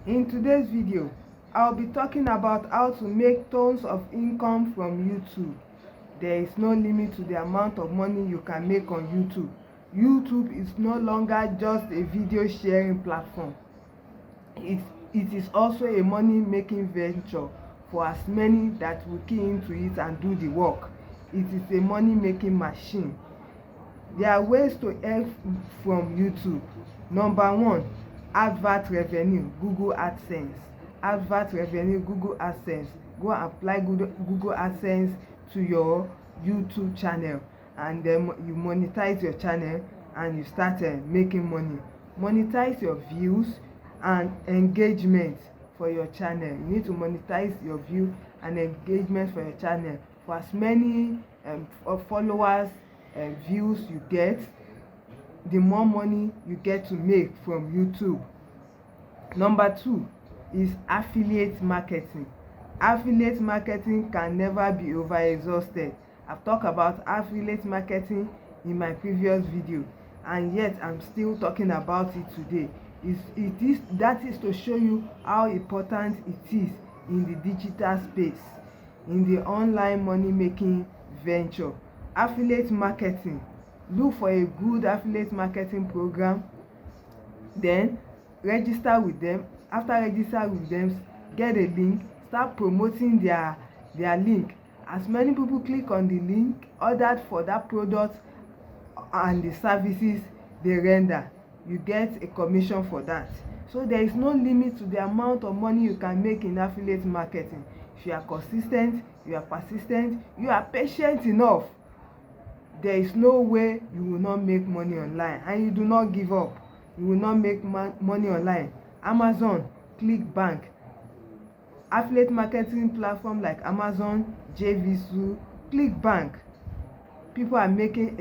In today's video, I'll be talking about how to make tons of income from YouTube. There is no limit to the amount of money you can make on YouTube. YouTube is no longer just a video sharing platform. It is also a money-making venture for as many that will key into it and do the work. It is a money-making machine. There are ways to earn from YouTube. Number one, advert revenue, Google AdSense. Advert revenue, Google AdSense. Go apply Google AdSense to your YouTube channel, and then you monetize your channel and you start making money. Monetize your views and engagement for your channel. You need to monetize your view and engagement for your channel. For as many followers and views you get, the more money you get to make from YouTube. Number two is affiliate marketing. Affiliate marketing can never be over exhausted. I've talked about affiliate marketing in my previous video, and yet I'm still talking about it today. That is to show you how important it is in the digital space, in the online money making venture. Affiliate marketing, look for a good affiliate marketing program, then register with them. After register with them, get a link, start promoting their link. As many people click on the link ordered for that product and the services they render, you get a commission for that. So there is no limit to the amount of money you can make in affiliate marketing. If you are consistent, you are persistent, you are patient enough, there is no way you will not make money online, and you do not give up. You will not make money online. Amazon, ClickBank, affiliate marketing platform like Amazon, JVSU, ClickBank, people are making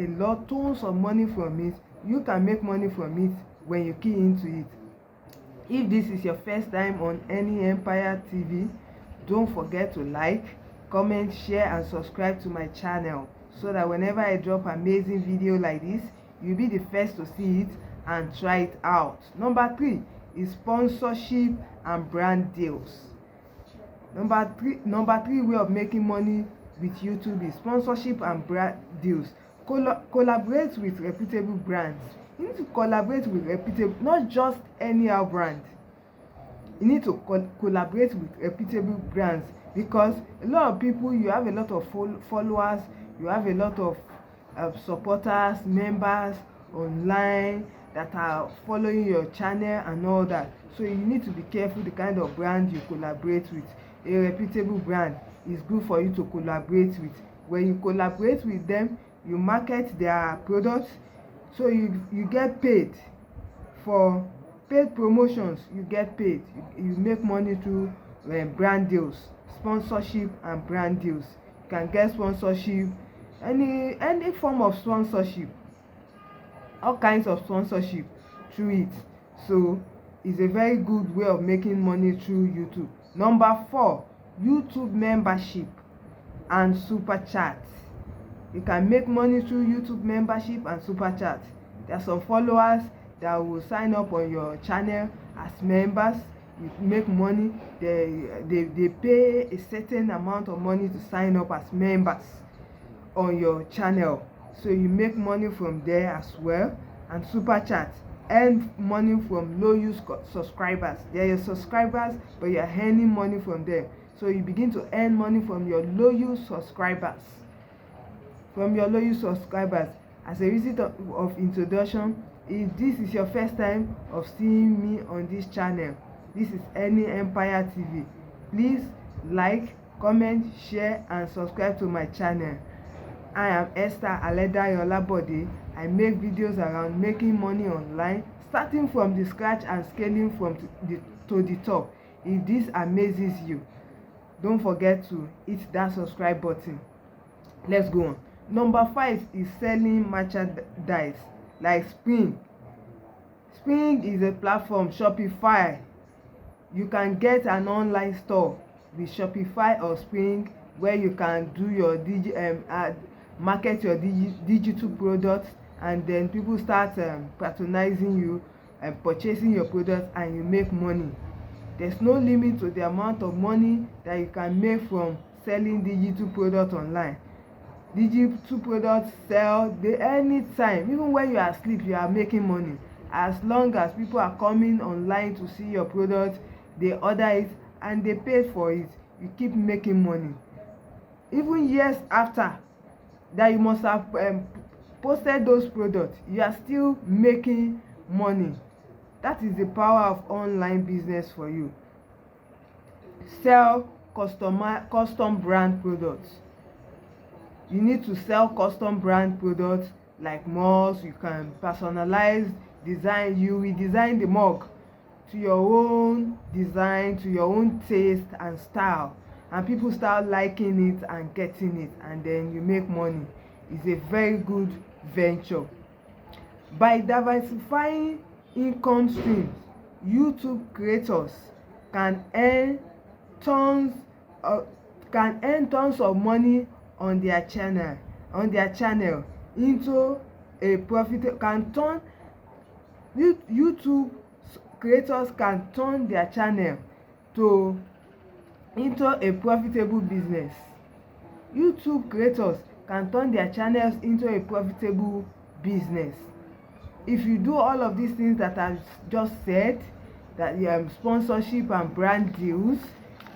tons of money from it. You can make money from it when you key into it. If this is your first time on any Empire TV, don't forget to like, comment, share and subscribe to my channel, so that whenever I drop amazing video like this, you'll be the first to see it and try it out. Number three is sponsorship and brand deals. Number three way of making money with YouTube is sponsorship and brand deals. Collaborate with reputable brands. You need to collaborate with reputable, not just anyhow brand. You need to collaborate with reputable brands, because a lot of people, you have a lot of followers, you have a lot of supporters, members online that are following your channel and all that. So you need to be careful the kind of brand you collaborate with. A reputable brand is good for you to collaborate with. When you collaborate with them, you market their products, so you get paid for paid promotions. You get paid, you make money through brand deals, sponsorship and brand deals. You can get sponsorship, any form of sponsorship, all kinds of sponsorship through it. So it's a very good way of making money through YouTube. Number four, YouTube membership and super chat. You can make money through YouTube membership and super chat. There are some followers that will sign up on your channel as members. You make money. They pay a certain amount of money to sign up as members on your channel, so you make money from there as well. And super chat, earn money from low use subscribers. They are your subscribers, but you are earning money from them, so you begin to earn money from your low use subscribers. As a visit of introduction, if this is your first time of seeing me on this channel, this is Any Empire TV. Please like, comment, share and subscribe to my channel. I am Esther Aledayolabode. I make videos around making money online, starting from the scratch and scaling to the top. If this amazes you, don't forget to hit that subscribe button. Let's go on. Number five is selling merchandise like Spring. Spring is a platform, Shopify. You can get an online store with Shopify or Spring, where you can do your market your digital products, and then people start patronizing you and purchasing your products, and you make money. There's no limit to the amount of money that you can make from selling digital products online. Digital products sell anytime, even when you are asleep you are making money. As long as people are coming online to see your product, they order it and they pay for it, you keep making money. Even years after that you must have posted those products, you are still making money. That is the power of online business for you. Sell custom brand products. You need to sell custom brand products like mugs. You can personalize, design. You will design the mug to your own design, to your own taste and style, and people start liking it and getting it, and then you make money. It's a very good venture. By diversifying income streams, YouTube creators can earn tons of money on their channel into a profit. YouTube creators can turn their channel into a profitable business. YouTube creators can turn their channels into a profitable business. If you do all of these things that I just said, that sponsorship and brand deals,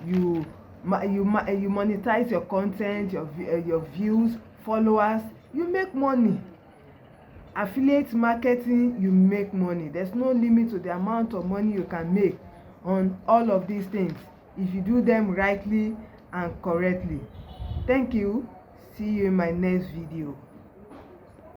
you monetize your content, your views, followers, you make money. Affiliate marketing, you make money. There's no limit to the amount of money you can make on all of these things if you do them rightly and correctly. Thank you. See you in my next video.